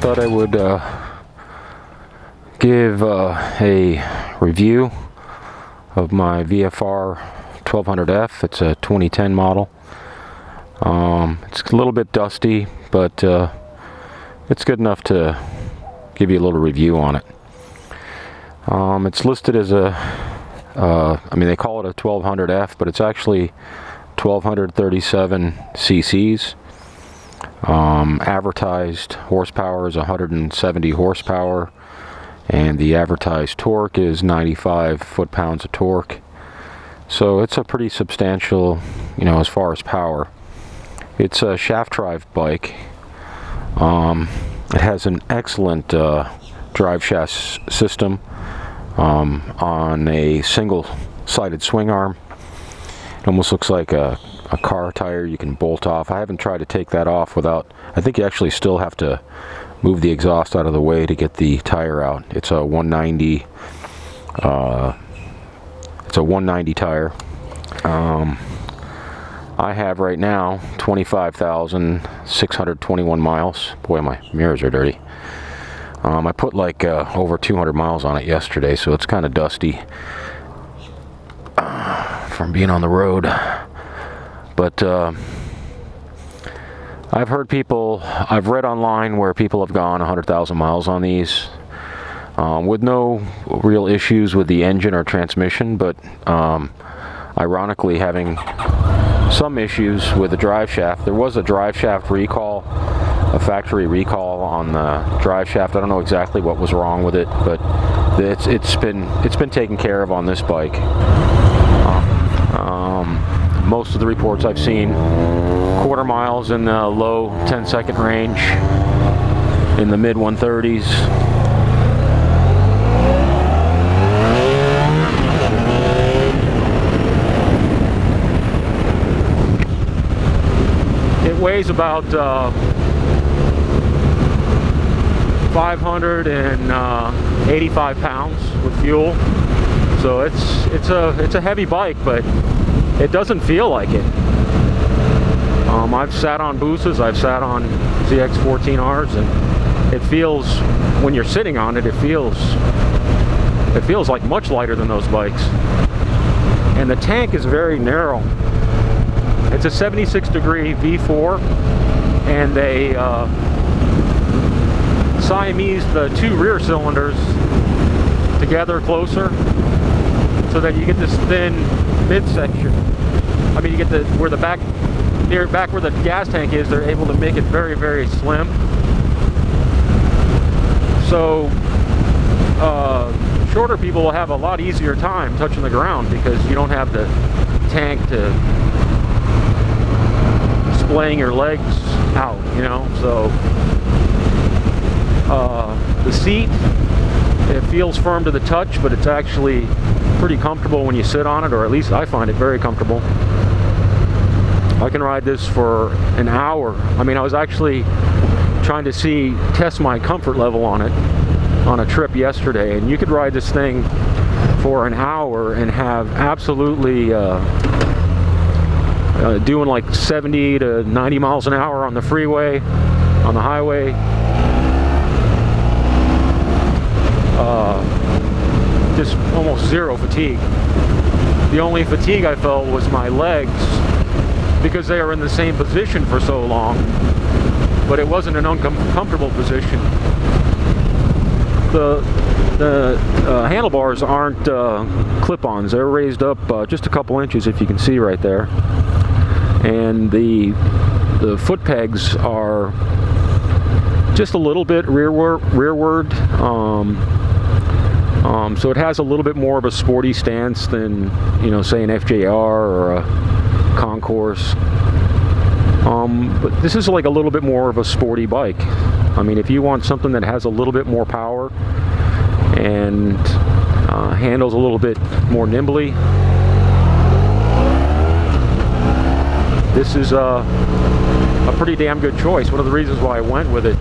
thought I would give a review of my Vfr1200f. It's a 2010 model. It's a little bit dusty, but it's good enough to give you a little review on it. It's listed as a, I mean, they call it a 1200f, but it's actually 1237 cc's. Advertised horsepower is 170 horsepower, and the advertised torque is 95 foot-pounds of torque. So it's a pretty substantial, as far as power. It's a shaft drive bike. It has an excellent drive shaft system on a single-sided swing arm. It almost looks like a car tire you can bolt off. I haven't tried to take that off without, I think you actually still have to move the exhaust out of the way to get the tire out. It's a 190 tire. I have right now 25,621 miles. Boy, my mirrors are dirty. I put like over 200 miles on it yesterday, so it's kind of dusty from being on the road. But I've heard people, I've read online where people have gone 100,000 miles on these with no real issues with the engine or transmission, but ironically having some issues with the drive shaft. There was a drive shaft recall, a factory recall on the drive shaft. I don't know exactly what was wrong with it, but it's been taken care of on this bike. Most of the reports I've seen, quarter miles in the low 10-second range, in the mid 130s. It weighs about 585 pounds with fuel, so it's a heavy bike, but it doesn't feel like it. I've sat on Boosas, I've sat on ZX14Rs, and it feels, when you're sitting on it, it feels like much lighter than those bikes. And the tank is very narrow. It's a 76-degree V4, and they Siamese the two rear cylinders together closer, so that you get this thin midsection. I mean, you get where the back where the gas tank is, they're able to make it very, very slim. So shorter people will have a lot easier time touching the ground because you don't have the tank to splaying your legs out, so the seat, it feels firm to the touch, but it's actually pretty comfortable when you sit on it, or at least I find it very comfortable. I can ride this for an hour. I mean, I was actually trying to test my comfort level on it on a trip yesterday, and you could ride this thing for an hour and have absolutely doing like 70 to 90 miles an hour on the freeway, on the highway. Just almost zero fatigue. The only fatigue I felt was my legs, because they are in the same position for so long, but it wasn't an uncomfortable position. The handlebars aren't clip-ons. They're raised up just a couple inches, if you can see right there, and the foot pegs are just a little bit rearward. So it has a little bit more of a sporty stance than, say an FJR or a Concourse. But this is like a little bit more of a sporty bike. I mean, if you want something that has a little bit more power and handles a little bit more nimbly, this is a pretty damn good choice. One of the reasons why I went with it.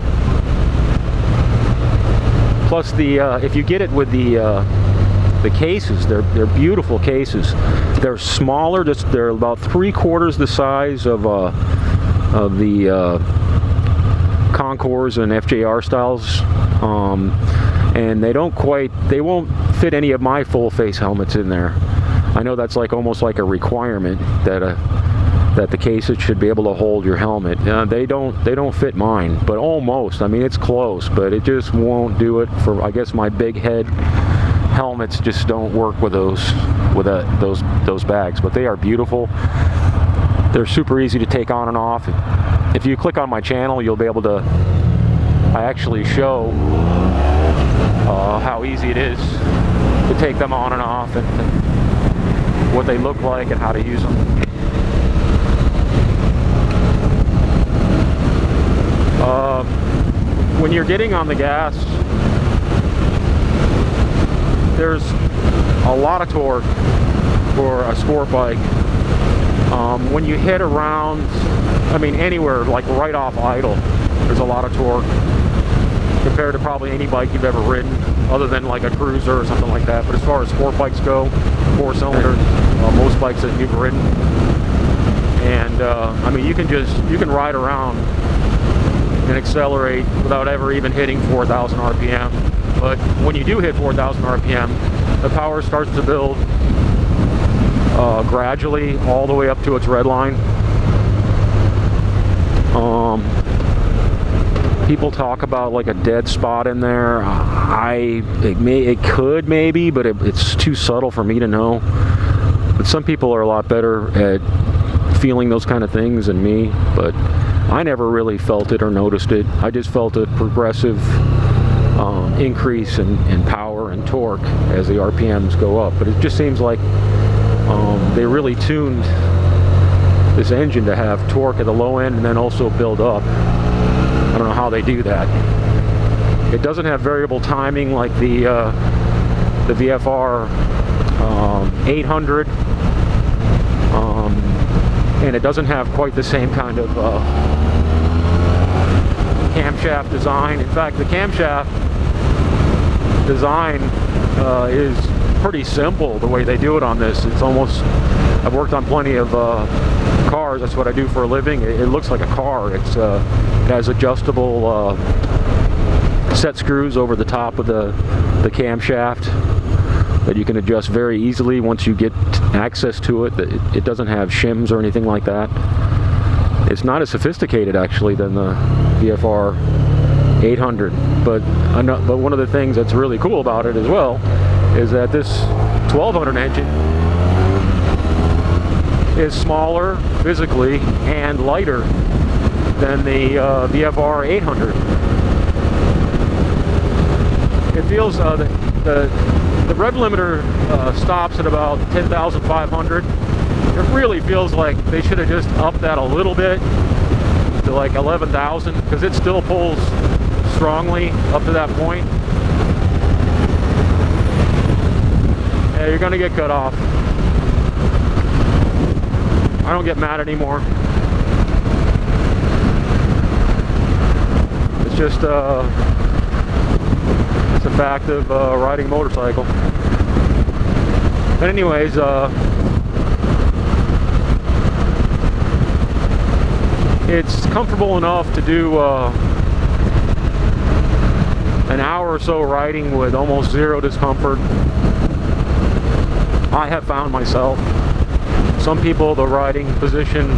Plus, if you get it with the cases, they're beautiful cases. They're smaller. They're about 3/4 the size of the Concours and FJR styles, and they won't fit any of my full face helmets in there. I know that's like almost like a requirement that the cases should be able to hold your helmet. They don't fit mine, but almost. I mean, it's close, but it just won't do it for, I guess, my big head helmets just don't work with those bags. But they are beautiful. They're super easy to take on and off. If you click on my channel, you'll be able to, I actually show how easy it is to take them on and off, and what they look like and how to use them. When you're getting on the gas, there's a lot of torque for a sport bike. When you hit around, I mean anywhere like right off idle, there's a lot of torque compared to probably any bike you've ever ridden, other than like a cruiser or something like that. But as far as sport bikes go, 4-cylinder, most bikes that you've ridden, and I mean you can ride around and accelerate without ever even hitting 4,000 RPM. But when you do hit 4,000 RPM, the power starts to build gradually all the way up to its red line. People talk about like a dead spot in there. It could maybe, but it's too subtle for me to know. But some people are a lot better at feeling those kind of things than me. But I never really felt it or noticed it. I just felt a progressive increase in power and torque as the RPMs go up. But it just seems like they really tuned this engine to have torque at the low end and then also build up. I don't know how they do that. It doesn't have variable timing like the Vfr1200, and it doesn't have quite the same kind of camshaft design. In fact, the camshaft design is pretty simple the way they do it on this. It's almost, I've worked on plenty of cars, that's what I do for a living. It looks like a car. It has adjustable set screws over the top of the camshaft that you can adjust very easily once you get access to it. It doesn't have shims or anything like that. It's not as sophisticated actually than the Vfr800, but one of the things that's really cool about it as well is that this 1200 engine is smaller physically and lighter than the Vfr800. It feels the rev limiter stops at about 10,500. It really feels like they should have just upped that a little bit to like 11,000, because it still pulls strongly up to that point. Yeah, you're gonna get cut off. I don't get mad anymore. It's just it's a fact of riding a motorcycle. But anyways, it's comfortable enough to do an hour or so riding with almost zero discomfort. I have found myself. Some people, the riding position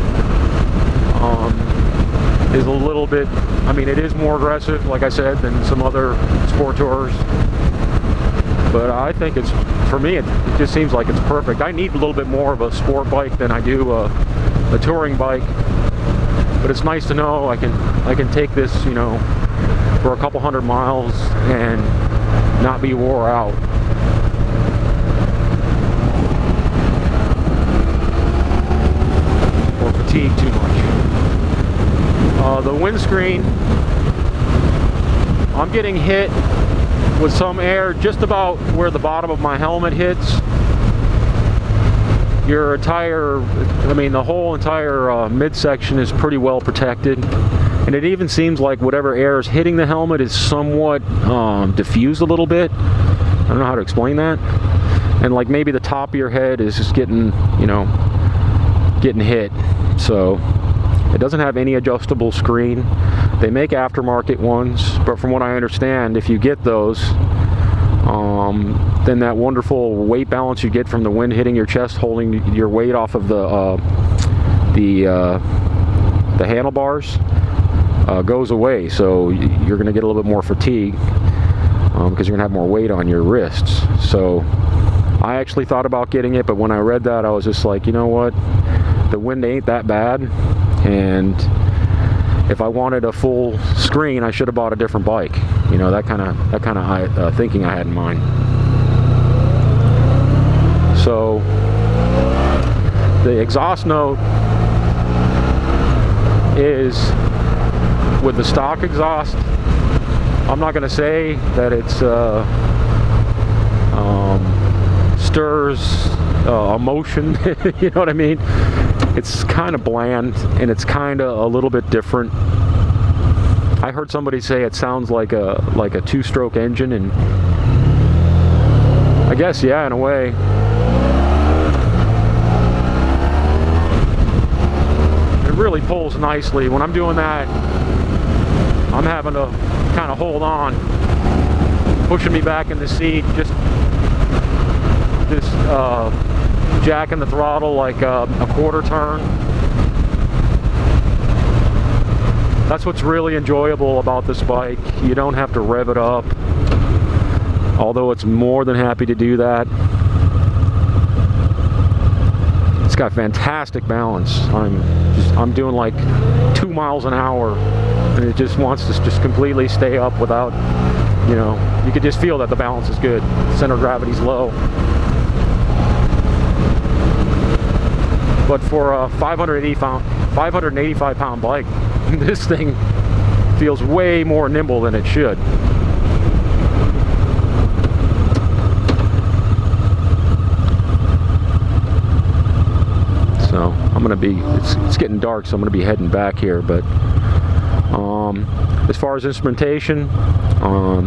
is a little bit, I mean, it is more aggressive, like I said, than some other sport tours. But I think it's, for me, it just seems like it's perfect. I need a little bit more of a sport bike than I do a touring bike. But it's nice to know I can take this, you know, for a couple hundred miles and not be wore out. Or fatigue too much. The windscreen, I'm getting hit with some air just about where the bottom of my helmet hits. Your entire, I mean, the whole entire midsection is pretty well protected. And it even seems like whatever air is hitting the helmet is somewhat diffused a little bit. I don't know how to explain that. And like maybe the top of your head is just getting, you know, getting hit. So It doesn't have any adjustable screen. They make aftermarket ones, but from what I understand, if you get those, then that wonderful weight balance you get from the wind hitting your chest, holding your weight off of the handlebars, goes away. So you're going to get a little bit more fatigue because you're going to have more weight on your wrists. So I actually thought about getting it, but when I read that, I was just like, you know what? The wind ain't that bad, and if I wanted a full screen, I should have bought a different bike. You know, that kind of thinking I had in mind. So the exhaust note is with the stock exhaust. I'm not going to say that it's stirs emotion. You know what I mean? It's kind of bland, and it's kind of a little bit different. I heard somebody say it sounds like a two-stroke engine, and I guess, yeah, in a way. It really pulls nicely. When I'm doing that, I'm having to kind of hold on, pushing me back in the seat, just jacking the throttle like a quarter turn. That's what's really enjoyable about this bike. You don't have to rev it up, although it's more than happy to do that. It's got fantastic balance. I'm doing like 2 miles an hour, and it just wants to just completely stay up without, you know, you could just feel that the balance is good. Center of gravity's low. But for a 585 pound bike, this thing feels way more nimble than it should. So I'm gonna be, it's getting dark, so I'm gonna be heading back here. But as far as instrumentation,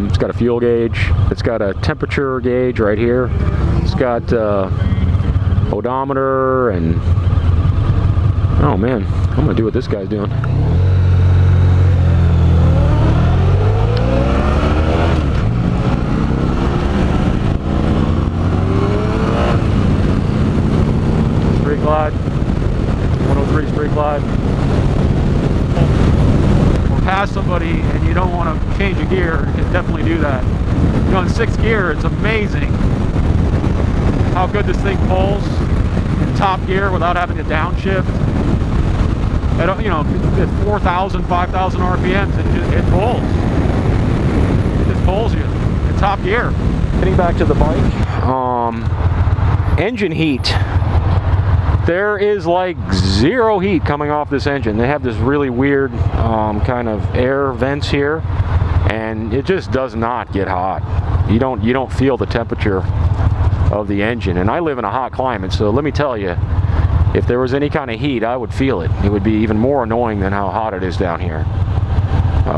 it's got a fuel gauge, it's got a temperature gauge right here, it's got odometer, and oh man, I'm gonna do what this guy's doing. Street glide, 103 street glide. Or pass somebody and you don't want to change a gear, you can definitely do that. You know, in 6th gear, it's amazing how good this thing pulls in top gear without having to downshift. At, you know, at 4,000, 5,000 RPMs, it pulls. It just pulls you in top gear. Getting back to the bike, engine heat. There is like zero heat coming off this engine. They have this really weird kind of air vents here, and it just does not get hot. You don't feel the temperature of the engine. And I live in a hot climate, so let me tell you, if there was any kind of heat, I would feel it. It would be even more annoying than how hot it is down here.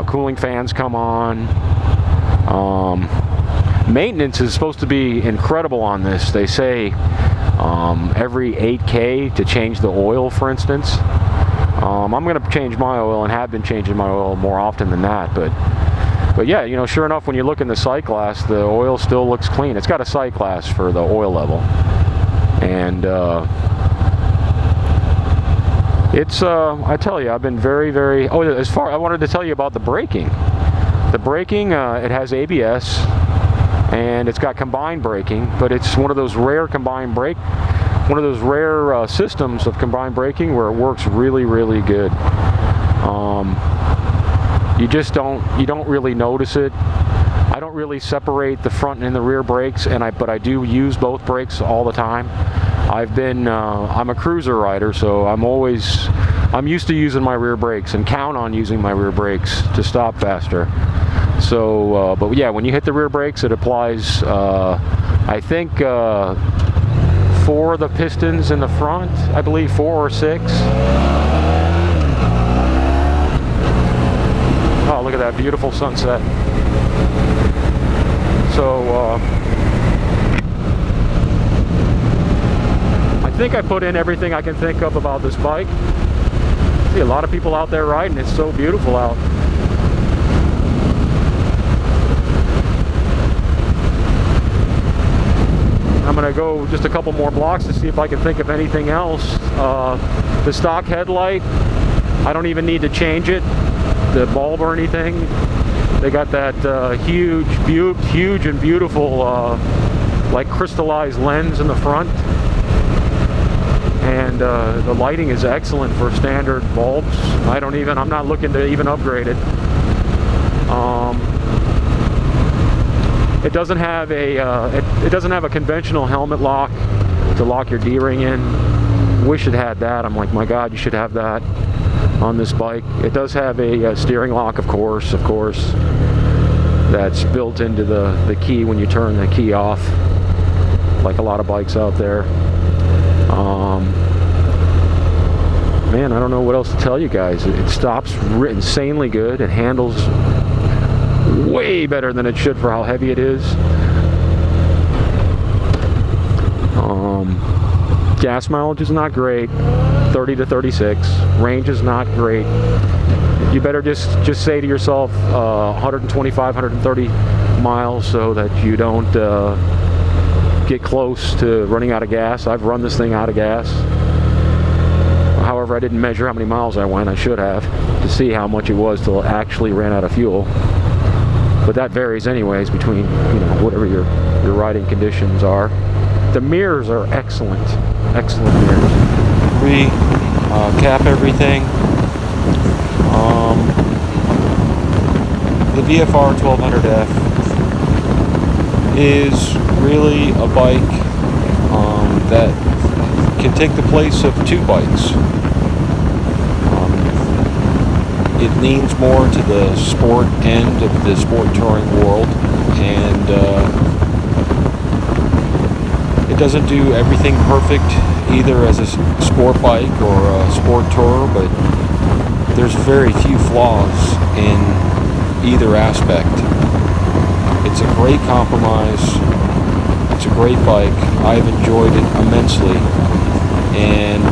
Cooling fans come on. Maintenance is supposed to be incredible on this. They say every 8K to change the oil, for instance. I'm going to change my oil and have been changing my oil more often than that. But yeah, you know, sure enough, when you look in the sight glass, the oil still looks clean. It's got a sight glass for the oil level. And it's, I tell you, I've been very, oh, I wanted to tell you about the braking. The braking, it has ABS, and it's got combined braking, but it's one of those rare systems of combined braking where it works really good. You don't really notice it. I don't really separate the front and the rear brakes, but I do use both brakes all the time. I'm a cruiser rider, so I'm used to using my rear brakes and count on using my rear brakes to stop faster. So, but yeah, when you hit the rear brakes, it applies, I think, 4 of the pistons in the front, I believe 4 or 6. Oh, look at that beautiful sunset. So, I think I put in everything I can think of about this bike. see a lot of people out there riding. It's so beautiful out. I'm gonna go just a couple more blocks to see if I can think of anything else. The stock headlight, I don't even need to change it, the bulb or anything. They got that huge and beautiful like crystallized lens in the front, and the lighting is excellent for standard bulbs. I'm not looking to even upgrade it. It doesn't have a conventional helmet lock to lock your D-ring in. Wish it had that. I'm like, my God, you should have that on this bike. It does have a steering lock, of course. That's built into the key when you turn the key off, like a lot of bikes out there. Man, I don't know what else to tell you guys. It stops insanely good. It handles way better than it should for how heavy it is. Gas mileage is not great, 30 to 36. Range is not great. You better just say to yourself 125, 130 miles so that you don't get close to running out of gas. I've run this thing out of gas. However, I didn't measure how many miles I went. I should have, to see how much it was till it actually ran out of fuel. But that varies anyways between, whatever your riding conditions are. The mirrors are excellent mirrors. Recap everything. The Vfr1200f is really a bike that can take the place of two bikes. It leans more to the sport end of the sport touring world, and it doesn't do everything perfect either as a sport bike or a sport tourer, but there's very few flaws in either aspect. It's a great compromise. It's a great bike. I've enjoyed it immensely and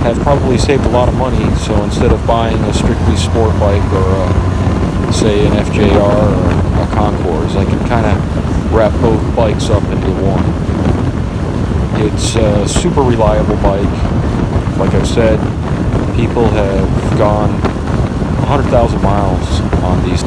have probably saved a lot of money. So instead of buying a strictly sport bike or say an FJR or a Concours, I can kind of wrap both bikes up into one. It's a super reliable bike. Like I've said, people have gone 100,000 miles on these.